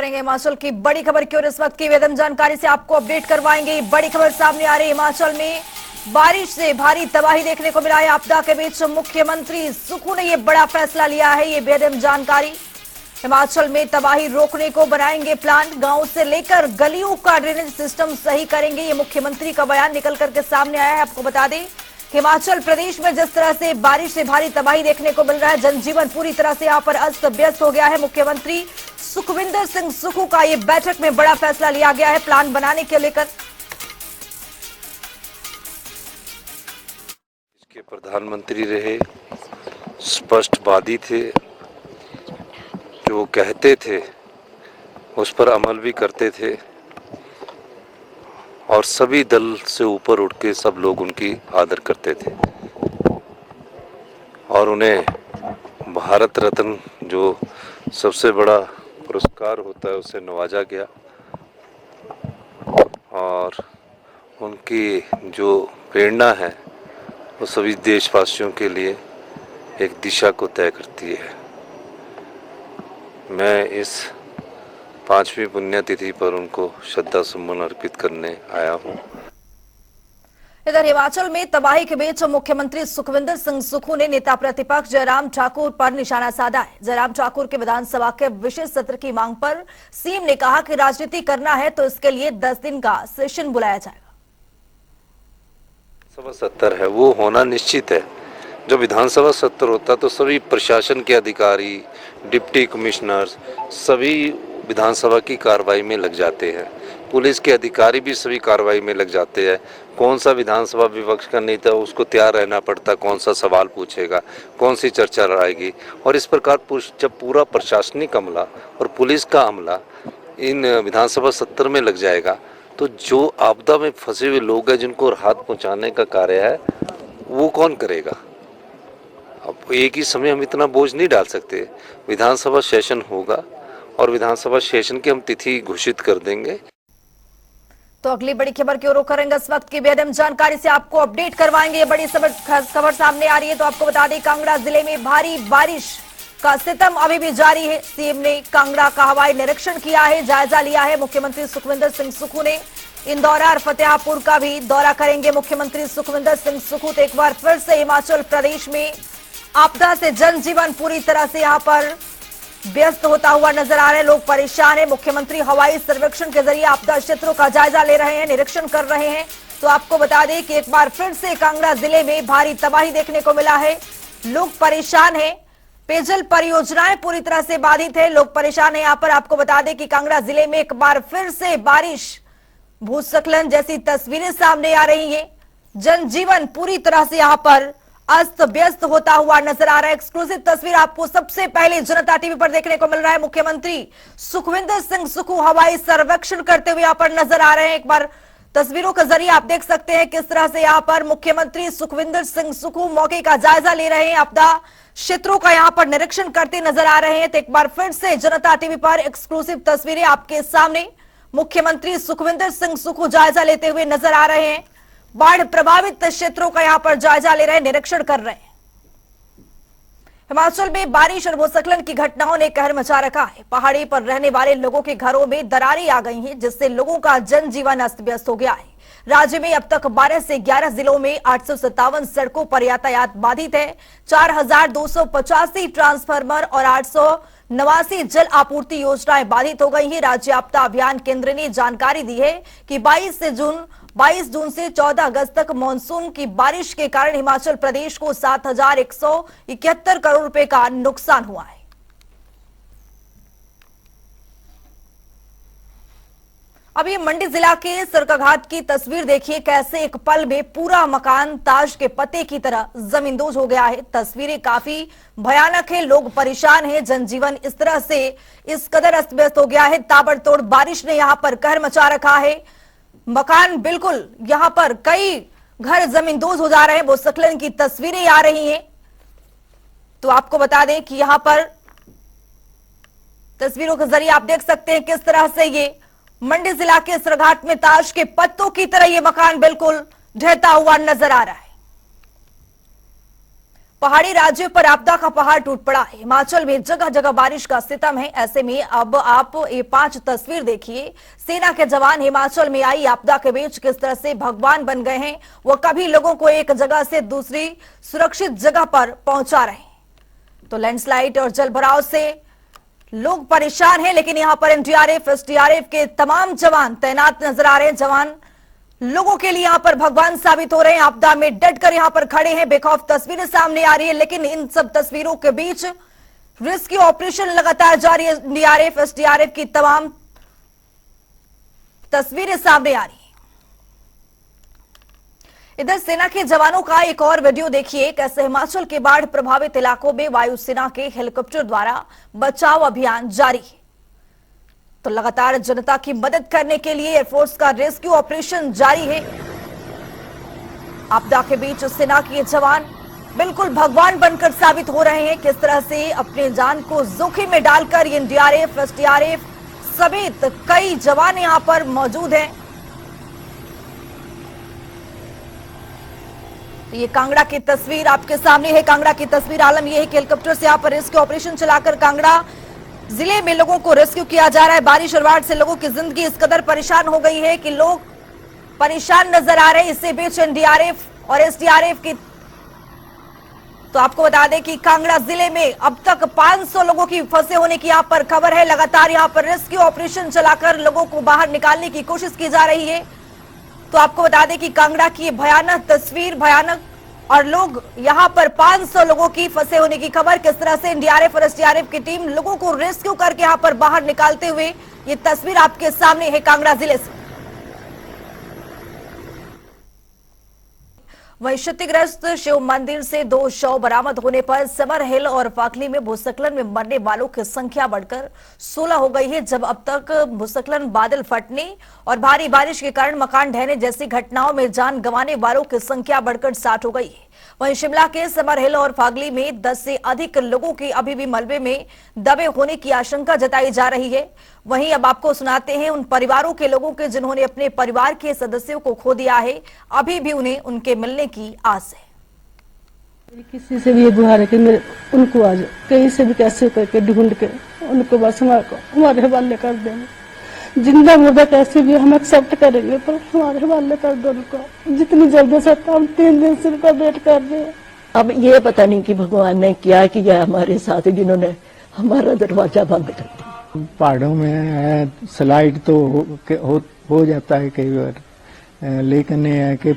करेंगे हिमाचल की बड़ी खबर की और इस वक्त की वेदम जानकारी से आपको अपडेट करवाएंगे। बड़ी खबर सामने आ रही है, हिमाचल में बारिश से भारी तबाही देखने को मिला है। आपदा के बीच मुख्यमंत्री सुक्खू ने यह बड़ा फैसला लिया है। ये बेदम जानकारी, हिमाचल में तबाही रोकने को बनाएंगे प्लान, गांव से लेकर गलियों का ड्रेनेज सिस्टम सही करेंगे। ये मुख्यमंत्री का बयान निकल करके सामने आया है। आपको बता दें कि हिमाचल प्रदेश में जिस तरह से बारिश से भारी तबाही देखने को मिल रहा है, जनजीवन पूरी तरह से यहां पर अस्त व्यस्त हो गया है। मुख्यमंत्री सुखविंदर सिंह सुक्खू का ये बैठक में बड़ा फैसला लिया गया है प्लान बनाने के लेकर। इसके प्रधानमंत्री रहे, स्पष्टवादी थे, जो कहते थे उस पर अमल भी करते थे और सभी दल से ऊपर उठ के सब लोग उनकी आदर करते थे और उन्हें भारत रत्न जो सबसे बड़ा पुरस्कार होता है उससे नवाजा गया और उनकी जो प्रेरणा है वो सभी देशवासियों के लिए एक दिशा को तय करती है। मैं इस 5वीं पुण्यतिथि पर उनको श्रद्धा सुमन अर्पित करने आया हूं। इधर हिमाचल में तबाही के बीच मुख्यमंत्री सुखविंदर सिंह सुक्खू ने नेता प्रतिपक्ष जयराम ठाकुर पर निशाना साधा है। जयराम ठाकुर के विधानसभा के विशेष सत्र की मांग पर सीएम ने कहा कि राजनीति करना है तो इसके लिए 10 दिन का सेशन बुलाया जाएगा। सभा सत्र है वो होना निश्चित है। जब विधानसभा सत्र होता तो सभी प्रशासन के अधिकारी, डिप्टी कमिश्नर्स सभी विधानसभा की कार्रवाई में लग जाते हैं। पुलिस के अधिकारी भी सभी कार्रवाई में लग जाते हैं। कौन सा विधानसभा विपक्ष का नेता उसको तैयार रहना पड़ता, कौन सा सवाल पूछेगा, कौन सी चर्चा रहेगी। और इस प्रकार जब पूरा प्रशासनिक अमला और पुलिस का अमला इन विधानसभा सत्र में लग जाएगा तो जो आपदा में फंसे हुए लोग हैं जिनको राहत पहुंचाने का कार्य है वो कौन करेगा। अब एक ही समय हम इतना बोझ नहीं डाल सकते। विधानसभा सेशन होगा और विधानसभा सेशन की हम तिथि घोषित कर देंगे। तो अगली बड़ी खबर की ओर रुख करेंगे। इस वक्त की बेदम जानकारी से आपको अपडेट करवाएंगे। ये बड़ी खबर सामने आ रही है तो आपको बता दें, कांगड़ा जिले में भारी बारिश का सितम अभी भी जारी है। सीएम ने कांगड़ा का हवाई निरीक्षण किया है, जायजा लिया है। मुख्यमंत्री सुखविंदर सिंह सुक्खू ने इंदौर और फतेहपुर का भी दौरा करेंगे। मुख्यमंत्री सुखविंदर सिंह सुक्खू तो एक बार फिर से हिमाचल प्रदेश में आपदा से जनजीवन पूरी तरह से यहां पर व्यस्त होता हुआ नजर आ रहे हैं। लोग परेशान हैं। मुख्यमंत्री हवाई सर्वेक्षण के जरिए आपदा क्षेत्रों का जायजा ले रहे हैं, निरीक्षण कर रहे हैं। तो आपको बता दें कि एक बार फिर से कांगड़ा जिले में भारी तबाही देखने को मिला है। लोग परेशान हैं, पेयजल परियोजनाएं पूरी तरह से बाधित है, लोग परेशान हैं। यहां पर आपको बता दें कि कांगड़ा जिले में एक बार फिर से बारिश, भूस्खलन जैसी तस्वीरें सामने आ रही है। जनजीवन पूरी तरह से यहां पर अस्त व्यस्त होता हुआ नजर आ रहा है। एक्सक्लूसिव तस्वीर आपको सबसे पहले जनता टीवी पर देखने को मिल रहा है। मुख्यमंत्री सुखविंदर सिंह सुक्खू हवाई सर्वेक्षण करते हुए यहां पर नजर आ रहे हैं। एक बार तस्वीरों के जरिए आप देख सकते हैं किस तरह से यहां पर मुख्यमंत्री सुखविंदर सिंह सुक्खू मौके का जायजा ले रहे हैं, आपदा क्षेत्रों का यहां पर निरीक्षण करते नजर आ रहे हैं। तो एक बार फिर से जनता टीवी पर एक्सक्लूसिव तस्वीरें आपके सामने। मुख्यमंत्री सुखविंदर सिंह सुक्खू जायजा लेते हुए नजर आ रहे हैं। बाढ़ प्रभावित क्षेत्रों का यहां पर जायजा ले रहे हैं, निरीक्षण कर रहे हैं। हिमाचल में बारिश और भूस्खलन की घटनाओं ने कहर मचा रखा है। पहाड़ी पर रहने वाले लोगों के घरों में दरारें आ गई हैं, जिससे लोगों का जनजीवन अस्त व्यस्त हो गया है। राज्य में अब तक 12 से 11 जिलों में 857 सड़कों पर यातायात बाधित है। 4285 ट्रांसफार्मर और 889 जल आपूर्ति योजनाएं बाधित हो गई हैं। राज्य आपदा अभियान केंद्र ने जानकारी दी है कि 22 जून से 14 अगस्त तक मानसून की बारिश के कारण हिमाचल प्रदेश को 7171 करोड़ रुपए का नुकसान हुआ है। अब ये मंडी जिला के सरकाघाट की तस्वीर देखिए, कैसे एक पल में पूरा मकान ताश के पत्ते की तरह जमींदोज हो गया है। तस्वीरें काफी भयानक है, लोग परेशान हैं, जनजीवन इस तरह से इस कदर अस्त व्यस्त हो गया है। ताबड़तोड़ बारिश ने यहां पर कहर मचा रखा है। मकान बिल्कुल यहां पर कई घर जमींदोज हो जा रहे हैं। भूस्खलन की तस्वीरें आ रही हैं। तो आपको बता दें कि यहां पर तस्वीरों के जरिए आप देख सकते हैं किस तरह से ये मंडी जिला के सरघाट में ताश के पत्तों की तरह ये मकान बिल्कुल ढहता हुआ नजर आ रहा है। पहाड़ी राज्यों पर आपदा का पहाड़ टूट पड़ा है। हिमाचल में जगह जगह बारिश का सितम है। ऐसे में अब आप ये 5 तस्वीर देखिए। सेना के जवान हिमाचल में आई आपदा के बीच किस तरह से भगवान बन गए हैं। वो कभी लोगों को एक जगह से दूसरी सुरक्षित जगह पर पहुंचा रहे हैं। तो लैंडस्लाइड और जलभराव से लोग परेशान हैं, लेकिन यहां पर एनडीआरएफ, एसडीआरएफ के तमाम जवान तैनात नजर आ रहे हैं। जवान लोगों के लिए यहां पर भगवान साबित हो रहे हैं। आपदा में डटकर यहां पर खड़े हैं। बेखौफ तस्वीरें सामने आ रही है, लेकिन इन सब तस्वीरों के बीच रेस्क्यू ऑपरेशन लगातार जारी है। एनडीआरएफ, एसडीआरएफ की तमाम तस्वीरें सामने आ रही हैं। इधर सेना के जवानों का एक और वीडियो देखिए, कैसे हिमाचल के बाढ़ प्रभावित इलाकों में वायुसेना के हेलीकॉप्टर द्वारा बचाव अभियान जारी है। तो लगातार जनता की मदद करने के लिए एयरफोर्स का रेस्क्यू ऑपरेशन जारी है। आपदा के बीच सेना के जवान बिल्कुल भगवान बनकर साबित हो रहे हैं। किस तरह से अपने जान को जोखिम में डालकर एनडीआरएफ, एसडीआरएफ समेत कई जवान यहां पर मौजूद हैं। ये कांगड़ा की तस्वीर आपके सामने है। कांगड़ा की तस्वीर आलम यह है कि हेलीकॉप्टर से यहां पर रेस्क्यू ऑपरेशन चलाकर कांगड़ा जिले में लोगों को रेस्क्यू किया जा रहा है। बारिश और बाढ़ से लोगों की जिंदगी इस कदर परेशान हो गई है कि लोग परेशान नजर आ रहे हैं। इसी बीच एनडीआरएफ और एसडीआरएफ की तो आपको बता दें कि कांगड़ा जिले में अब तक 500 लोगों की फंसे होने की यहां पर खबर है। लगातार यहां पर रेस्क्यू ऑपरेशन चलाकर लोगों को बाहर निकालने की कोशिश की जा रही है। तो आपको बता दें कि कांगड़ा की भयानक तस्वीर, भयानक, और लोग यहां पर 500 लोगों की फंसे होने की खबर। किस तरह से एनडीआरएफ और एसडीआरएफ की टीम लोगों को रेस्क्यू करके यहां पर बाहर निकालते हुए, ये तस्वीर आपके सामने है कांगड़ा जिले से। वहीं क्षतिग्रस्त शिव मंदिर से 2 शव बरामद होने पर समर हिल और फाखली में भूस्खलन में मरने वालों की संख्या बढ़कर 16 हो गई है। जब अब तक भूस्खलन, बादल फटने और भारी बारिश के कारण मकान ढहने जैसी घटनाओं में जान गंवाने वालों की संख्या बढ़कर 60 हो गई है। वहीं शिमला के समर हिल और फागली में 10 से अधिक लोगों की अभी भी मलबे में दबे होने की आशंका जताई जा रही है। वहीं अब आपको सुनाते हैं उन परिवारों के लोगों के जिन्होंने अपने परिवार के सदस्यों को खो दिया है। अभी भी उन्हें उनके मिलने की आस है। किसी से भी ये गुहार है कि मेरे उनको आज कहीं से भी कैसे करके ढूंढ के उनको बस हमारे हवाले कर देना। जिंदा मुर्दा कैसे भी हम एक्सेप्ट करेंगे, पर हमारे हवाले कर दो उनको जितनी जल्दी से। हम 3 दिन से उनका वेट कर रहे हैं। अब ये पता नहीं कि भगवान ने क्या किया हमारे साथ, जिन्होंने हमारा दरवाजा बंद कर दिया। पहाड़ों में स्लाइड तो हो जाता है कई बार, लेकिन ये है कि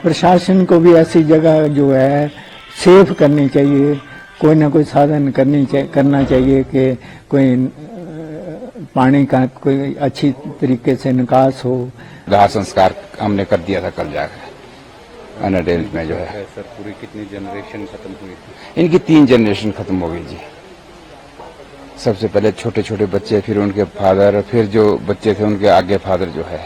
प्रशासन को भी ऐसी जगह जो है सेफ करनी चाहिए। कोई ना कोई साधन करना चाहिए कि कोई पानी का कोई अच्छी तरीके से निकास हो। दाह संस्कार हमने कर दिया था कल जाकर अनाडेल में जो है। सर पूरी कितनी जनरेशन खत्म हुई थी? इनकी 3 जनरेशन खत्म हो गई जी। सबसे पहले छोटे छोटे बच्चे, फिर उनके फादर, फिर जो बच्चे थे उनके आगे फादर जो है।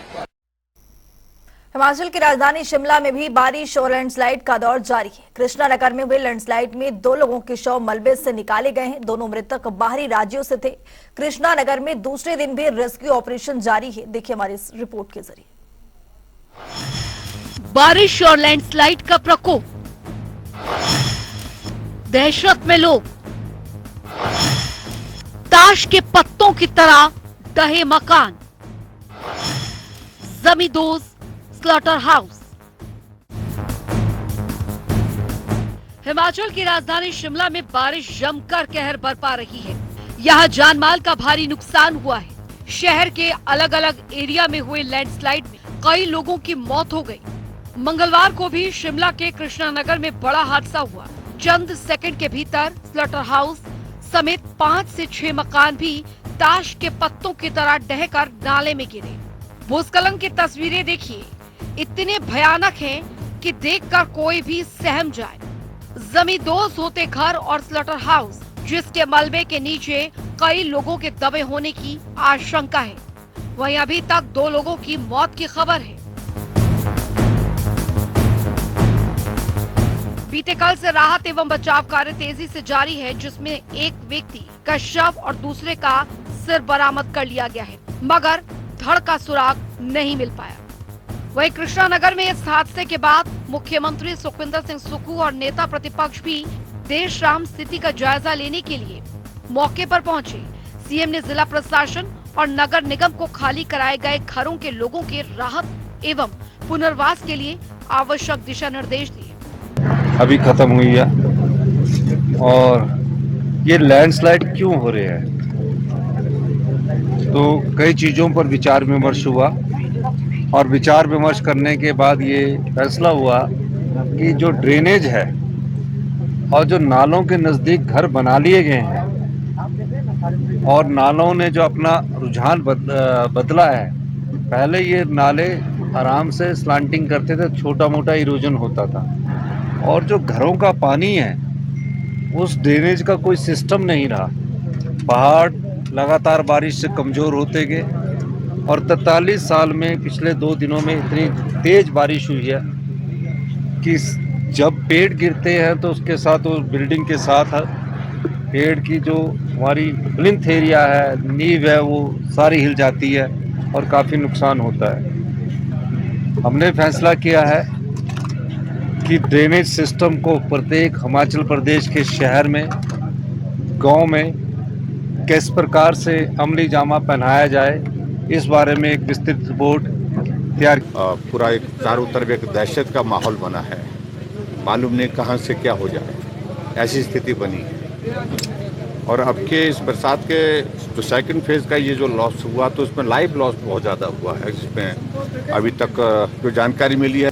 हिमाचल की राजधानी शिमला में भी बारिश और लैंडस्लाइड का दौर जारी है। कृष्णा नगर में हुए लैंडस्लाइड में 2 लोगों के शव मलबे से निकाले गए हैं। दोनों मृतक बाहरी राज्यों से थे। कृष्णा नगर में दूसरे दिन भी रेस्क्यू ऑपरेशन जारी है। देखिए हमारी इस रिपोर्ट के जरिए। बारिश और लैंडस्लाइड का प्रकोप, दहशत में लोग, ताश के पत्तों की तरह ढहे मकान, जमींदोज स्लॉटर हाउस। हिमाचल की राजधानी शिमला में बारिश जमकर कहर बरपा रही है। यहां जानमाल का भारी नुकसान हुआ है। शहर के अलग अलग एरिया में हुए लैंडस्लाइड में कई लोगों की मौत हो गई। मंगलवार को भी शिमला के कृष्णा नगर में बड़ा हादसा हुआ। चंद सेकंड के भीतर स्लॉटर हाउस समेत 5 से 6 मकान भी ताश के पत्तों की तरह ढहकर नाले में गिरे। भूस्खलन की तस्वीरें देखिए, इतने भयानक हैं कि देखकर कोई भी सहम जाए। जमींदोज होते घर और स्लॉटर हाउस, जिसके मलबे के नीचे कई लोगों के दबे होने की आशंका है। वहीं अभी तक 2 लोगों की मौत की खबर है। बीते कल से राहत एवं बचाव कार्य तेजी से जारी है, जिसमें एक व्यक्ति का शव और दूसरे का सिर बरामद कर लिया गया है, मगर धड़ का सुराग नहीं मिल पाया। वहीं कृष्णानगर में इस हादसे के बाद मुख्यमंत्री सुखविंदर सिंह सुक्खू और नेता प्रतिपक्ष भी देर शाम स्थिति का जायजा लेने के लिए मौके पर पहुंचे। सीएम ने जिला प्रशासन और नगर निगम को खाली कराए गए घरों के लोगों के राहत एवं पुनर्वास के लिए आवश्यक दिशा निर्देश दिए। अभी खत्म हुई है और ये लैंडस्लाइड क्यों हो रहे हैं, तो कई चीजों पर विचार विमर्श हुआ और विचार विमर्श करने के बाद ये फैसला हुआ कि जो ड्रेनेज है और जो नालों के नजदीक घर बना लिए गए हैं और नालों ने जो अपना रुझान बदला है, पहले ये नाले आराम से स्लांटिंग करते थे, छोटा मोटा इरोजन होता था, और जो घरों का पानी है उस ड्रेनेज का कोई सिस्टम नहीं रहा। पहाड़ लगातार बारिश से कमजोर होते गए और 43 साल में पिछले 2 दिनों में इतनी तेज बारिश हुई है कि जब पेड़ गिरते हैं तो उसके साथ उस बिल्डिंग के साथ पेड़ की जो हमारी प्लिंथ एरिया है, नींव है, वो सारी हिल जाती है और काफ़ी नुकसान होता है। हमने फैसला किया है कि ड्रेनेज सिस्टम को प्रत्येक हिमाचल प्रदेश के शहर में, गांव में किस प्रकार से अमली जामा पहनाया जाए, इस बारे में एक विस्तृत रिपोर्ट तैयार। पूरा एक चारों तरफ एक दहशत का माहौल बना है, मालूम नहीं कहां से क्या हो जाए, ऐसी स्थिति बनी है। और अब के इस बरसात के जो सेकंड फेज का ये जो लॉस हुआ, तो उसमें लाइव लॉस बहुत ज़्यादा हुआ है, जिसमें अभी तक जो जानकारी मिली है।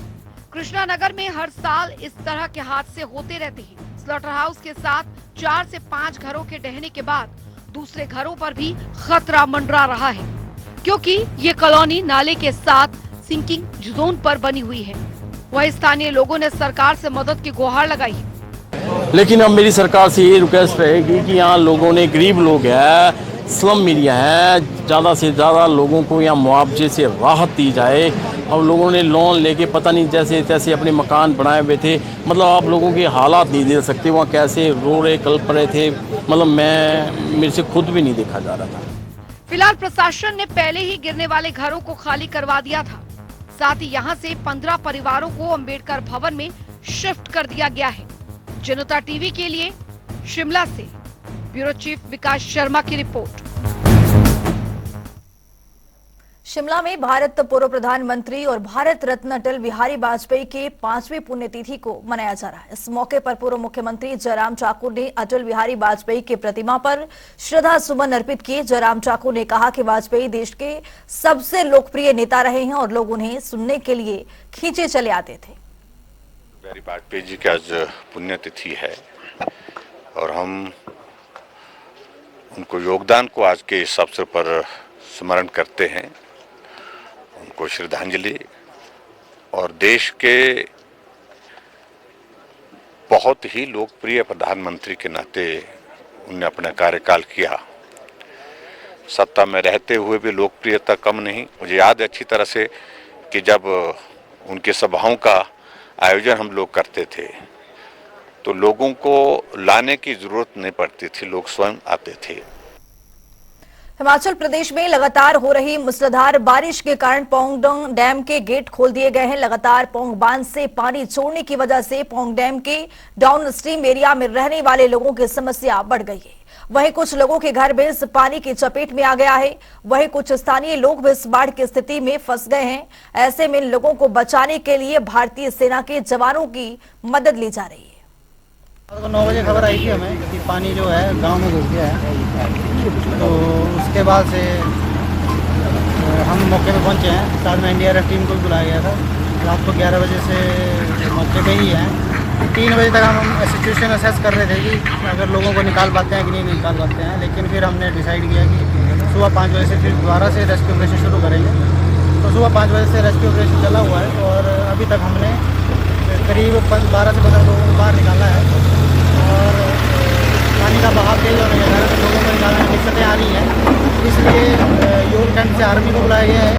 कृष्णानगर में हर साल इस तरह के हादसे होते रहते हैं। स्लॉटर हाउस के साथ 4 से 5 घरों के ढहने के बाद दूसरे घरों पर भी खतरा मंडरा रहा है, क्योंकि ये कॉलोनी नाले के साथ सिंकिंग जोन पर बनी हुई है। वहीं स्थानीय लोगों ने सरकार से मदद की गुहार लगाई है। लेकिन अब मेरी सरकार से ये रिक्वेस्ट रहेगी कि यहाँ लोगों ने, गरीब लोग हैं, स्लम एरिया है, ज़्यादा से ज़्यादा लोगों को यहाँ मुआवजे से राहत दी जाए। अब लोगों ने लोन लेके पता नहीं जैसे तैसे अपने मकान बनाए हुए थे, मतलब आप लोगों के हालात नहीं दे सकते, वहाँ कैसे रो रहे कल्प रहे थे, मतलब मेरे से खुद भी नहीं देखा जा रहा था। फिलहाल प्रशासन ने पहले ही गिरने वाले घरों को खाली करवा दिया था। साथ ही यहाँ से 15 परिवारों को अंबेडकर भवन में शिफ्ट कर दिया गया है। जनता टीवी के लिए शिमला से ब्यूरो चीफ विकास शर्मा की रिपोर्ट। शिमला में भारत पूर्व प्रधानमंत्री और भारत रत्न अटल बिहारी वाजपेयी के 5वीं पुण्यतिथि को मनाया जा रहा है। इस मौके पर पूर्व मुख्यमंत्री जयराम ठाकुर ने अटल बिहारी वाजपेयी की प्रतिमा पर श्रद्धा सुमन अर्पित किए। जयराम ठाकुर ने कहा कि वाजपेयी देश के सबसे लोकप्रिय नेता रहे हैं और लोग उन्हें सुनने के लिए खींचे चले आते थे। बिहारी वाजपेयी जी की आज पुण्यतिथि है और हम उनको योगदान को आज के इस अवसर पर स्मरण करते हैं, उनको श्रद्धांजलि। और देश के बहुत ही लोकप्रिय प्रधानमंत्री के नाते उन्हें अपना कार्यकाल किया। सत्ता में रहते हुए भी लोकप्रियता कम नहीं। मुझे याद है अच्छी तरह से कि जब उनकी सभाओं का आयोजन हम लोग करते थे तो लोगों को लाने की जरूरत नहीं पड़ती थी, लोग स्वयं आते थे। हिमाचल प्रदेश में लगातार हो रही मूसलाधार बारिश के कारण पौंगडोंग डैम के गेट खोल दिए गए हैं। लगातार पौंग बांध से पानी छोड़ने की वजह से पौंग डैम के डाउन स्ट्रीम एरिया में रहने वाले लोगों की समस्या बढ़ गई है। वहीं कुछ लोगों के घर भी इस पानी की चपेट में आ गया है। वहीं कुछ स्थानीय लोग भी इस बाढ़ की स्थिति में फंस गए हैं। ऐसे में लोगों को बचाने के लिए भारतीय सेना के जवानों की मदद ली जा रही है। 9 बजे खबर आई थी हमें कि पानी जो है गांव में घुस गया है, तो उसके बाद से हम मौके पे पहुंचे हैं। साथ में एनडीआरएफ टीम को भी बुलाया गया था। रात को 11 बजे से मौके पे ही हैं। 3 बजे तक हम सिचुएशन असेस कर रहे थे कि अगर लोगों को निकाल पाते हैं कि नहीं निकाल पाते हैं, लेकिन फिर हमने डिसाइड किया कि सुबह 5 बजे से फिर दोबारा से रेस्क्यू ऑपरेशन शुरू करेंगे। तो सुबह 5 बजे से रेस्क्यू ऑपरेशन चला हुआ है और अभी तक हमने करीब 12 से 15 लोगों को बाहर निकाला है। और पानी का बहाव तेज होने के कारण लोगों को निकालने में दिक्कतें आ रही हैं, इसलिए योग कैंप से आर्मी को बुलाया गया है।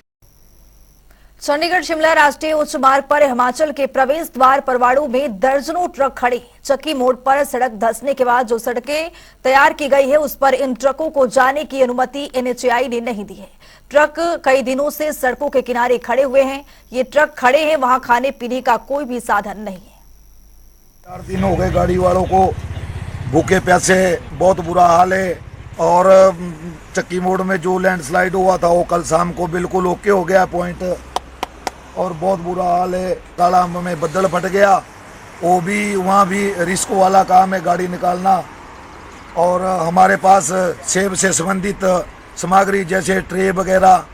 चंडीगढ़ शिमला राष्ट्रीय उच्च मार्ग पर हिमाचल के प्रवेश द्वार परवाणु में दर्जनों ट्रक खड़े। चक्की मोड़ पर सड़क धंसने के बाद जो सड़कें तैयार की गई है उस पर इन ट्रकों को जाने की अनुमति एनएचएआई ने नहीं दी है। ट्रक कई दिनों से सड़कों के किनारे खड़े हुए हैं। ये ट्रक खड़े हैं, वहां खाने पीने का कोई भी साधन नहीं है। 4 दिन हो गए गाड़ी वालों को भूखे प्यासे, बहुत बुरा हाल है। और चक्की मोड़ में जो लैंडस्लाइड हुआ था वो कल शाम को बिल्कुल ओके हो गया पॉइंट, और बहुत बुरा हाल है। तालाब में बदल फट गया, वो भी वहाँ भी रिस्क वाला काम है गाड़ी निकालना। और हमारे पास सेब से संबंधित सामग्री जैसे ट्रे वगैरह,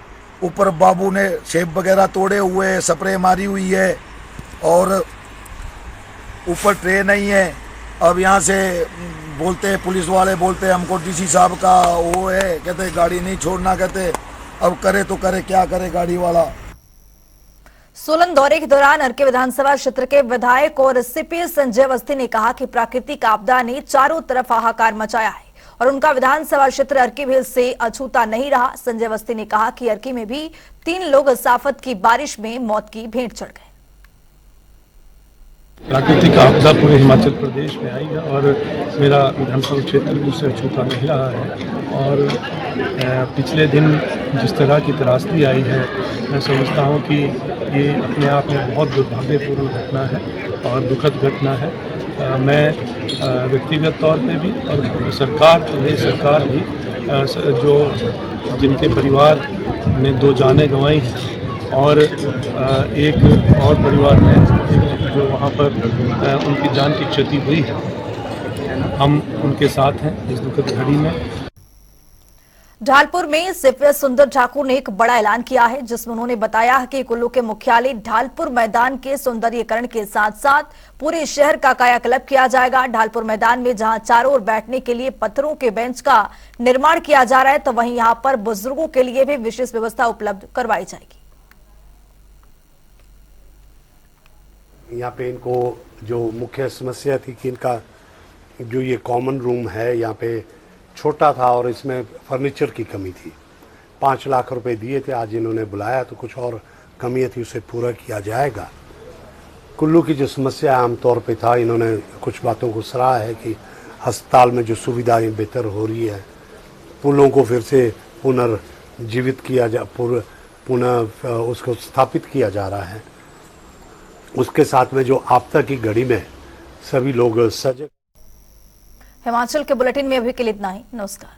ऊपर बाबू ने सेब वगैरह तोड़े हुए, स्प्रे मारी हुई है और ऊपर ट्रे नहीं है। अब यहाँ से बोलते पुलिस वाले बोलते हमको डीसी साहब का वो है, कहते गाड़ी नहीं छोड़ना, कहते अब करे तो करे, क्या करे गाड़ी वाला। सोलन दौरे के दौरान अर्की विधानसभा क्षेत्र के विधायक और सीपी संजय अवस्थी ने कहा कि प्राकृतिक आपदा ने चारों तरफ हाहाकार मचाया है और उनका विधानसभा क्षेत्र अर्की भी से अछूता नहीं रहा। संजय अवस्थी ने कहा कि अर्की में भी 3 लोग साफत की बारिश में मौत की भेंट चढ़ गए। प्राकृतिक आपदा पूरे हिमाचल प्रदेश में आई है और मेरा विधानसभा क्षेत्र भी उससे अछूता नहीं रहा है। और पिछले दिन जिस तरह की त्रासदी आई है, मैं समझता हूँ कि ये अपने आप में बहुत दुर्भाग्यपूर्ण घटना है और दुखद घटना है। मैं व्यक्तिगत तौर पे भी और सरकार भी जो जिनके परिवार ने 2 जानें गंवाई हैं और एक और परिवार में जो वहाँ पर उनकी जान की क्षति हुई है, हम उनके साथ हैं इस दुखद घड़ी में। ढालपुर में सीपी सुंदर ठाकुर ने एक बड़ा ऐलान किया है, जिसमें उन्होंने बताया कि कुल्लू के मुख्यालय ढालपुर मैदान के सौंदर्यीकरण के साथ साथ पूरे शहर का कायाकल्प किया जाएगा। ढालपुर मैदान में जहां चारों ओर बैठने के लिए पत्थरों के बेंच का निर्माण किया जा रहा है, तो वहीं यहां पर बुजुर्गों के लिए भी विशेष व्यवस्था उपलब्ध करवाई जाएगी। यहाँ पे इनको जो मुख्य समस्या थी कि इनका जो ये कॉमन रूम है यहाँ पे छोटा था और इसमें फर्नीचर की कमी थी। 5 लाख रुपए दिए थे, आज इन्होंने बुलाया तो कुछ और कमियाँ थी, उसे पूरा किया जाएगा। कुल्लू की जो समस्या आमतौर पे था, इन्होंने कुछ बातों को सराहा है कि अस्पताल में जो सुविधाएं बेहतर हो रही है, पुलों को फिर से पुनर्जीवित किया जा पुनः उसको स्थापित किया जा रहा है। उसके साथ में जो आपदा की घड़ी में सभी लोग सजग। हिमाचल के बुलेटिन में अभी के लिए इतना ही। नमस्कार।